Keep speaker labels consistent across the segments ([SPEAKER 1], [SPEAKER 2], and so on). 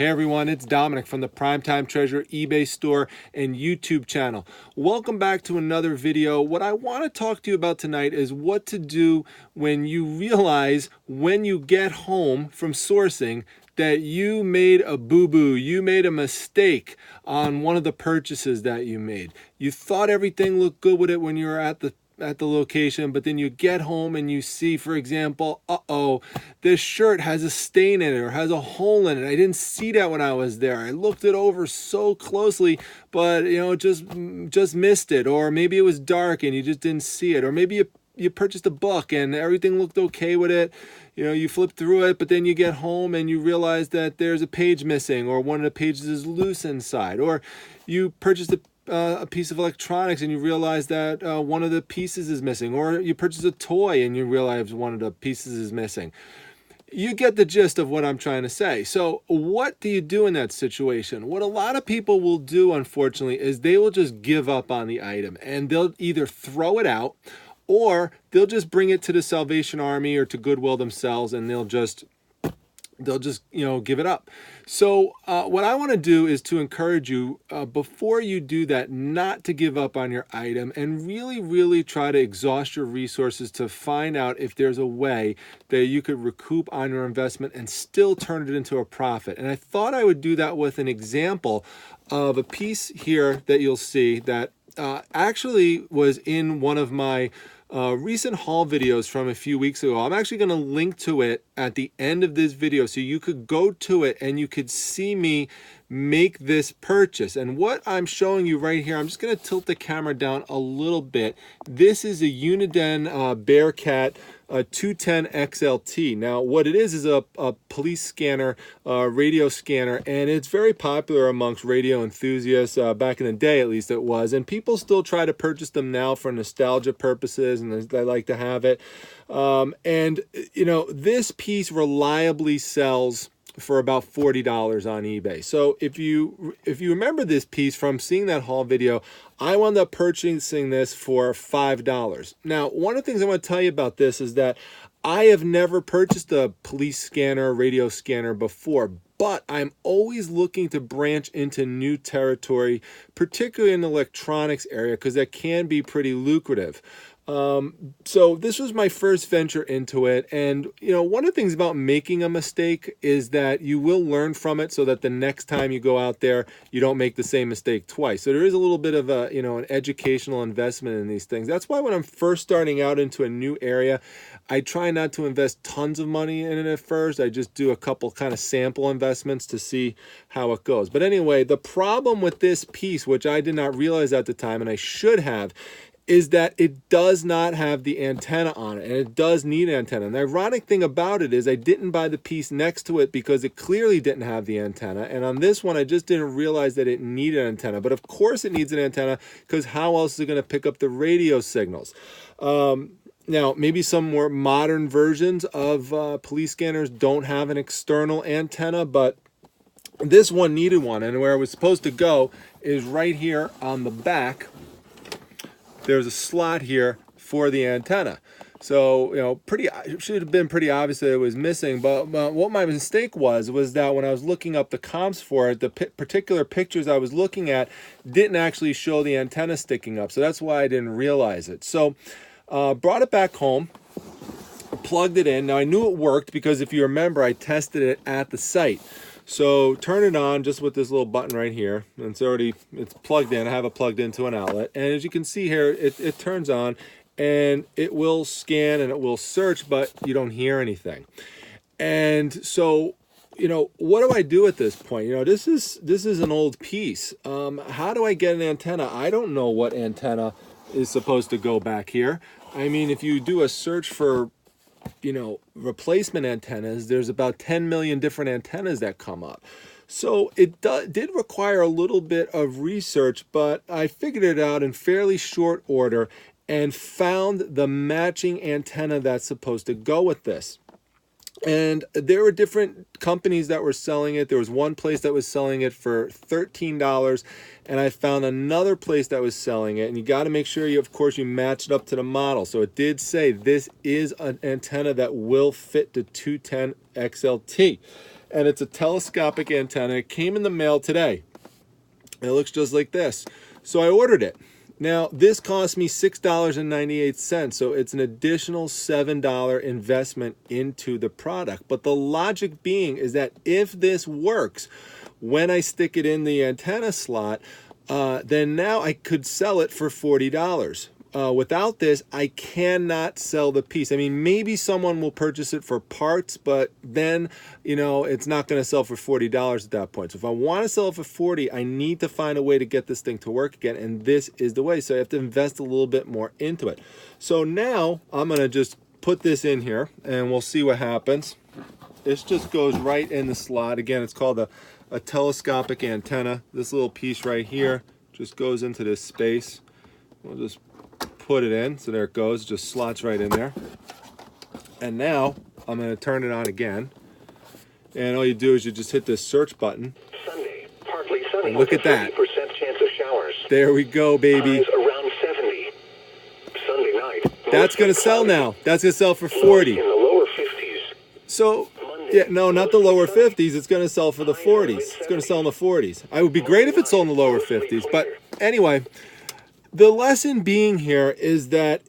[SPEAKER 1] Hey everyone, it's Dominic from the Primetime Treasure eBay store and YouTube channel. Welcome back to another video. What I want to talk to you about tonight is what to do when you realize when you get home from sourcing that you made a boo-boo, you made a mistake on one of the purchases that you made. You thought everything looked good with it when you were at the location, but then you get home and you see, for example, this shirt has a stain in it or has a hole in it. I didn't see that when I was there. I looked it over so closely, but just missed it. Or maybe it was dark and you just didn't see it. Or maybe you purchased a book and everything looked okay with it. You flip through it, but then you get home and you realize that there's a page missing, or one of the pages is loose inside. Or you purchased a piece of electronics and you realize that one of the pieces is missing. Or you purchase a toy and you realize one of the pieces is missing. You get the gist of what I'm trying to say. So what do you do in that situation? What a lot of people will do, unfortunately, is they will just give up on the item and they'll either throw it out or they'll just bring it to the Salvation Army or to Goodwill themselves, and they'll just give it up. So what I want to do is to encourage you, before you do that, not to give up on your item and really try to exhaust your resources to find out if there's a way that you could recoup on your investment and still turn it into a profit. And I thought I would do that with an example of a piece here that you'll see that actually was in one of my recent haul videos from a few weeks ago. I'm actually going to link to it at the end of this video so you could go to it and you could see me make this purchase. And what I'm showing you right here, I'm just going to tilt the camera down a little bit. This is a Uniden Bearcat 210 XLT. Now what it is a police scanner, radio scanner, and it's very popular amongst radio enthusiasts. Back in the day, at least it was, and people still try to purchase them now for nostalgia purposes, and they like to have it. This piece reliably sells for about $40 on eBay. So if you remember this piece from seeing that haul video, I wound up purchasing this for $5. Now, one of the things I want to tell you about this is that I have never purchased a police scanner, radio scanner before, but I'm always looking to branch into new territory, particularly in the electronics area, because that can be pretty lucrative. So this was my first venture into it. And, one of the things about making a mistake is that you will learn from it so that the next time you go out there, you don't make the same mistake twice. So there is a little bit of an educational investment in these things. That's why when I'm first starting out into a new area, I try not to invest tons of money in it at first. I just do a couple kind of sample investments to see how it goes. But anyway, the problem with this piece, which I did not realize at the time, and I should have, is that it does not have the antenna on it, and it does need an antenna. And the ironic thing about it is I didn't buy the piece next to it because it clearly didn't have the antenna. And on this one, I just didn't realize that it needed an antenna. But of course it needs an antenna, because how else is it going to pick up the radio signals? Now, maybe some more modern versions of police scanners don't have an external antenna, but this one needed one. And where it was supposed to go is right here on the back. There's a slot here for the antenna. So, it should have been pretty obvious that it was missing. But what my mistake was that when I was looking up the comps for it, the particular pictures I was looking at didn't actually show the antenna sticking up. So that's why I didn't realize it. So brought it back home, plugged it in. Now I knew it worked because if you remember, I tested it at the site. So turn it on just with this little button right here, and it's plugged in. I have it plugged into an outlet, and as you can see here, it turns on, and it will scan and it will search, but you don't hear anything. And so, what do I do at this point? This is an old piece. How do I get an antenna? I don't know what antenna is supposed to go back here. I mean, if you do a search for replacement antennas, there's about 10 million different antennas that come up. So it did require a little bit of research, but I figured it out in fairly short order and found the matching antenna that's supposed to go with this. And there were different companies that were selling it. There was one place that was selling it for $13, and I found another place that was selling it. And you got to make sure of course, you match it up to the model. So it did say this is an antenna that will fit the 210 XLT. and it's a telescopic antenna. It came in the mail today. It looks just like this. So I ordered it. Now, this cost me $6.98, so it's an additional $7 investment into the product. But the logic being is that if this works, when I stick it in the antenna slot, then now I could sell it for $40. Without this, I cannot sell the piece. I mean, maybe someone will purchase it for parts, but then, you know, it's not going to sell for $40 at that point. So if I want to sell it for $40, I need to find a way to get this thing to work again, and this is the way. So I have to invest a little bit more into it. So now I'm going to just put this in here, and we'll see what happens. This just goes right in the slot. Again, it's called a telescopic antenna. This little piece right here just goes into this space. We'll just put it in, so there it goes, just slots right in there. And now I'm going to turn it on again, and all you do is you just hit this search button.
[SPEAKER 2] Sunday, partly sunny.
[SPEAKER 1] And look at that.
[SPEAKER 2] 50% chance of showers.
[SPEAKER 1] There we go, baby.
[SPEAKER 2] Highs around 70. Sunday night.
[SPEAKER 1] That's going to sell now. That's going to sell for 40.
[SPEAKER 2] In the lower 50s.
[SPEAKER 1] So, yeah, no, not the lower 50s. It's going to sell for the 40s. It's going to sell in the 40s. It would be great if it sold in the lower 50s, but anyway. The lesson being here is that,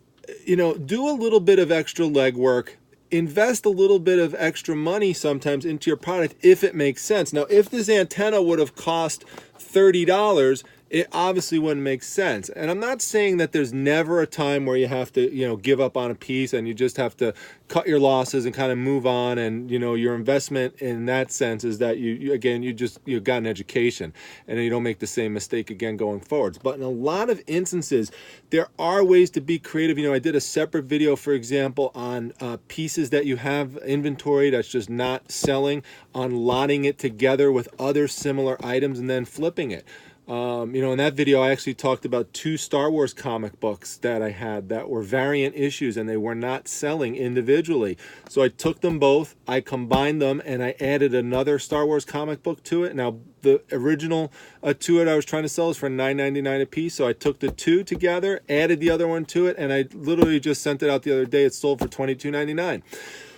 [SPEAKER 1] you know, do a little bit of extra legwork, invest a little bit of extra money sometimes into your product if it makes sense. Now, if this antenna would have cost $30, it obviously wouldn't make sense. And I'm not saying that there's never a time where you have to, you know, give up on a piece and you just have to cut your losses and kind of move on. And, you know, your investment in that sense is that you got an education and then you don't make the same mistake again going forwards. But in a lot of instances, there are ways to be creative. You know, I did a separate video, for example, on pieces that you have inventory that's just not selling, on lotting it together with other similar items and then flipping it. You know, in that video, I actually talked about 2 Star Wars comic books that I had that were variant issues and they were not selling individually. So I took them both, I combined them, and I added another Star Wars comic book to it. Now, the original 2 that I was trying to sell is for $9.99 a piece. So I took the 2 together, added the other one to it, and I literally just sent it out the other day. It sold for $22.99.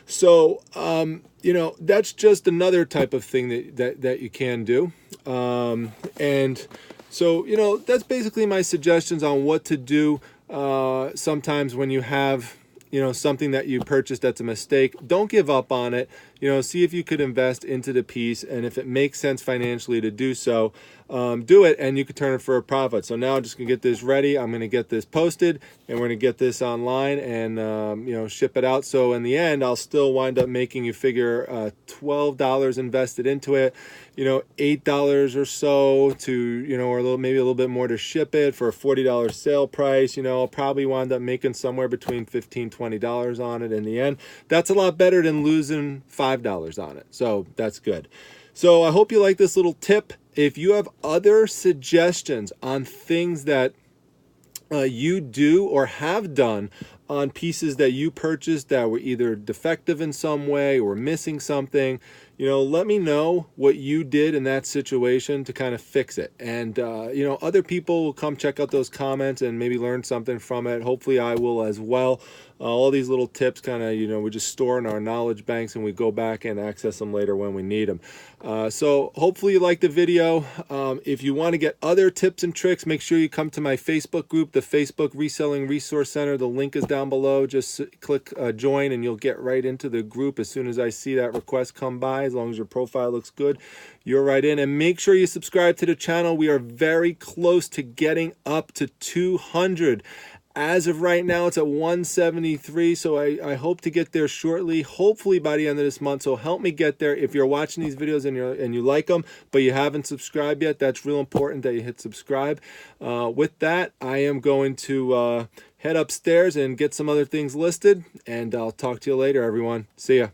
[SPEAKER 1] So, you know, that's just another type of thing that you can do. And so, you know, that's basically my suggestions on what to do sometimes when you have, you know, something that you purchased that's a mistake. Don't give up on it. You know, see if you could invest into the piece, and if it makes sense financially to do so, do it, and you could turn it for a profit. So now I'm just gonna get this ready. I'm gonna get this posted, and we're gonna get this online and you know, ship it out. So in the end, I'll still wind up making you figure $12 invested into it, you know, $8 or so to, you know, or maybe a little bit more to ship it for a $40 sale price. You know, I'll probably wind up making somewhere between $15, $20 on it in the end. That's a lot better than losing $5 on it. So that's good. So I hope you like this little tip. If you have other suggestions on things that you do or have done on pieces that you purchased that were either defective in some way or missing something, you know, let me know what you did in that situation to kind of fix it. And, you know, other people will come check out those comments and maybe learn something from it. Hopefully I will as well. All these little tips kind of, you know, we just store in our knowledge banks and we go back and access them later when we need them. So hopefully you liked the video. If you want to get other tips and tricks, make sure you come to my Facebook group, the Facebook Reselling Resource Center. The link is down below. Just click join and you'll get right into the group as soon as I see that request come by. As long as your profile looks good, you're right in. And make sure you subscribe to the channel. We are very close to getting up to 200. As of right now, it's at 173, so I hope to get there shortly, hopefully by the end of this month. So help me get there. If you're watching these videos and you like them, but you haven't subscribed yet, that's real important that you hit subscribe. With that, I am going to head upstairs and get some other things listed, and I'll talk to you later, everyone. See ya.